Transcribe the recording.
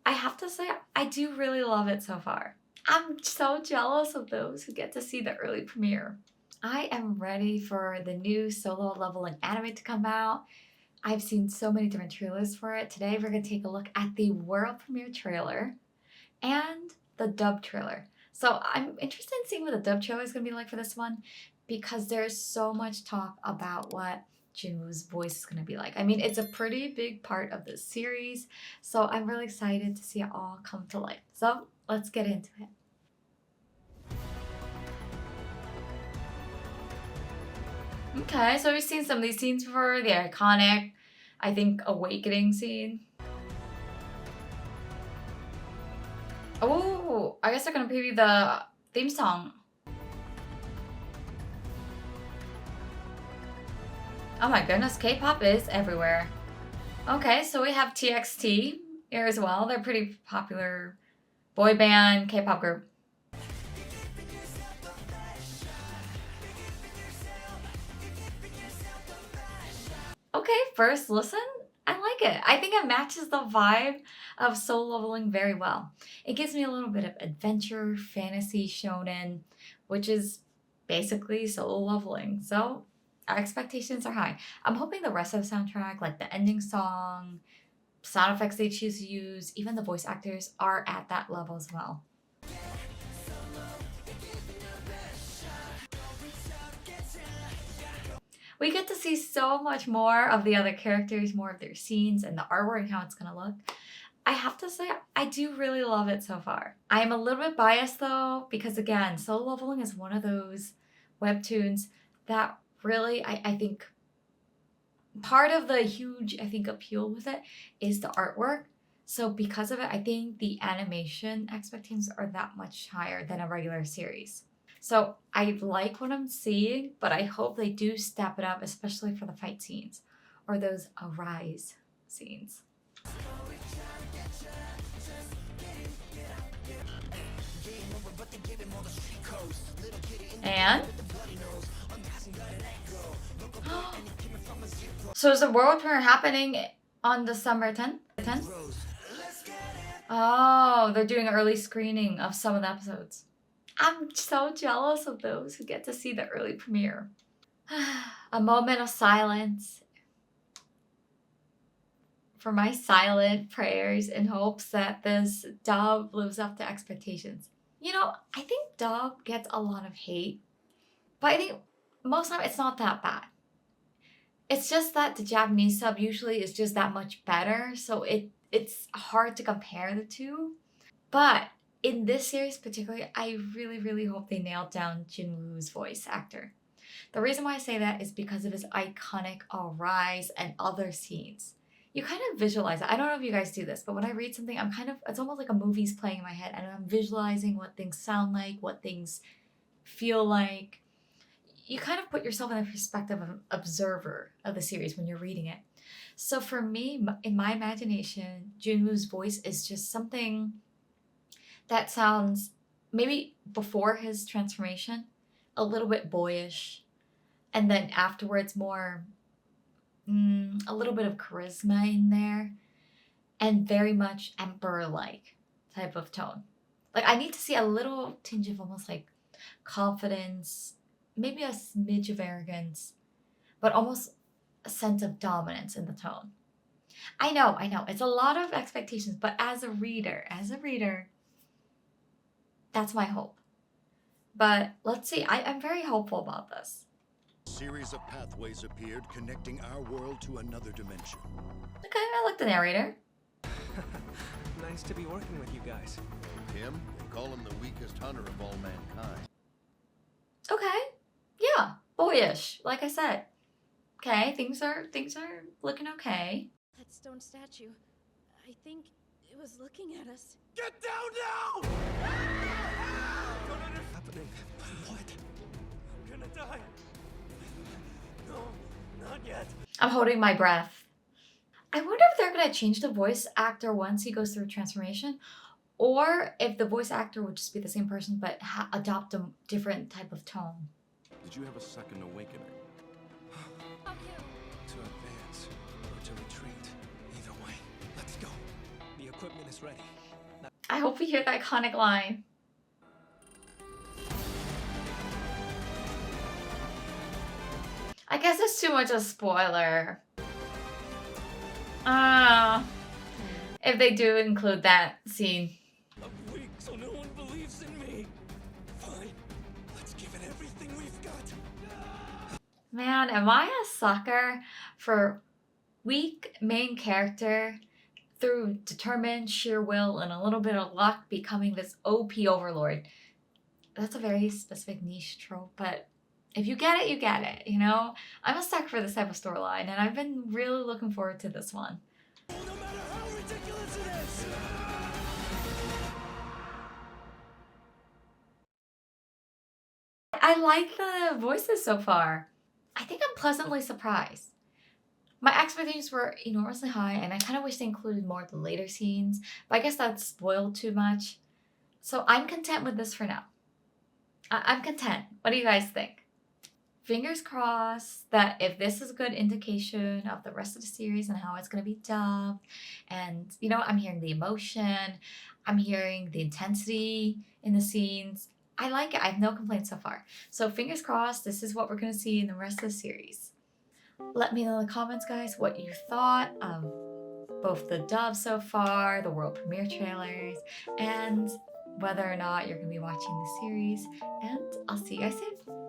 I have to say, I do really love it so far. I'm so jealous of those who get to see the early premiere. I am ready for the new Solo Leveling anime to come out. I've seen so many different trailers for it. Today we're going to take a look at the world premiere trailer and the dub trailer. So I'm interested in seeing what the dub trailer is going to be like for this one because there's so much talk about what Jinwoo's voice is going to be like. I mean, it's a pretty big part of this series, so I'm really excited to see it all come to life. So let's get into it. Okay, so we've seen some of these scenes before. The iconic, I think, awakening scene. Oh, I guess they're gonna preview the theme song. Oh my goodness, K-pop is everywhere. Okay, so we have TXT here as well. They're pretty popular boy band K-pop group. Okay, first listen, I like it. I think it matches the vibe of Solo Leveling very well. It gives me a little bit of adventure, fantasy, shonen, which is basically Solo Leveling. So our expectations are high. I'm hoping the rest of the soundtrack, like the ending song, sound effects they choose to use, even the voice actors are at that level as well. We get to see so much more of the other characters, more of their scenes and the artwork and how it's gonna look. I have to say, I do really love it so far. I am a little bit biased though, because again, Solo Leveling is one of those webtoons that really, I think, part of the huge, I think, appeal with it is the artwork. So because of it, I think the animation expectations are that much higher than a regular series. So I like what I'm seeing, but I hope they do step it up, especially for the fight scenes or those arise scenes. And so is the world premiere happening on December 10th? Oh, they're doing early screening of some of the episodes. I'm so jealous of those who get to see the early premiere. A moment of silence for my silent prayers in hopes that this dub lives up to expectations. You know, I think dub gets a lot of hate, but I think most of the time it's not that bad. It's just that the Japanese sub usually is just that much better, so it's hard to compare the two. But in this series particularly, I really hope they nailed down Jinwoo's voice actor. The reason why I say that is because of his iconic Arise and other scenes. You kind of visualize it. I don't know if you guys do this, but when I read something, it's almost like a movie's playing in my head and I'm visualizing what things sound like, what things feel like. You kind of put yourself in the perspective of an observer of the series when you're reading it. So for me, in my imagination, Jinwoo's voice is just something that sounds maybe before his transformation a little bit boyish, and then afterwards more a little bit of charisma in there, and very much emperor-like type of tone. Like I need to see a little tinge of almost like confidence, maybe a smidge of arrogance, but almost a sense of dominance in the tone. I know, it's a lot of expectations, but as a reader, that's my hope. But let's see, I'm very hopeful about this. Series of pathways appeared connecting our world to another dimension. Okay, I like the narrator. Nice to be working with you guys. Him, they call him the weakest hunter of all mankind. Okay, yeah, boyish, like I said. Okay, things are looking okay. That stone statue, I think it was looking at us. Get down now! Don't understand. Happening. What? I'm gonna die. No, not yet. I'm holding my breath. I wonder if they're gonna change the voice actor once he goes through transformation, or if the voice actor would just be the same person but adopt a different type of tone. Did you have a second awakening? To advance or to retreat. Either way, let's go. The equipment is ready. I hope we hear the iconic line. I guess it's too much a spoiler. If they do include that scene. I'm weak, so no one believes in me. Fine. Let's give it everything we've got. Man, am I a sucker for weak main character through determined sheer will and a little bit of luck becoming this OP overlord? That's a very specific niche trope, but if you get it, you get it, you know? I'm a sucker for this type of storyline, and I've been really looking forward to this one. No matter how ridiculous it is. I like the voices so far. I think I'm pleasantly surprised. My expectations were enormously high, and I kind of wish they included more of the later scenes, but I guess that's spoiled too much. So I'm content with this for now. I'm content. What do you guys think? Fingers crossed that if this is a good indication of the rest of the series and how it's going to be dubbed, and you know, I'm hearing the emotion, I'm hearing the intensity in the scenes. I like it. I have no complaints so far. So fingers crossed, this is what we're going to see in the rest of the series. Let me know in the comments, guys, what you thought of both the dub so far, the world premiere trailers, and whether or not you're going to be watching the series. And I'll see you guys soon.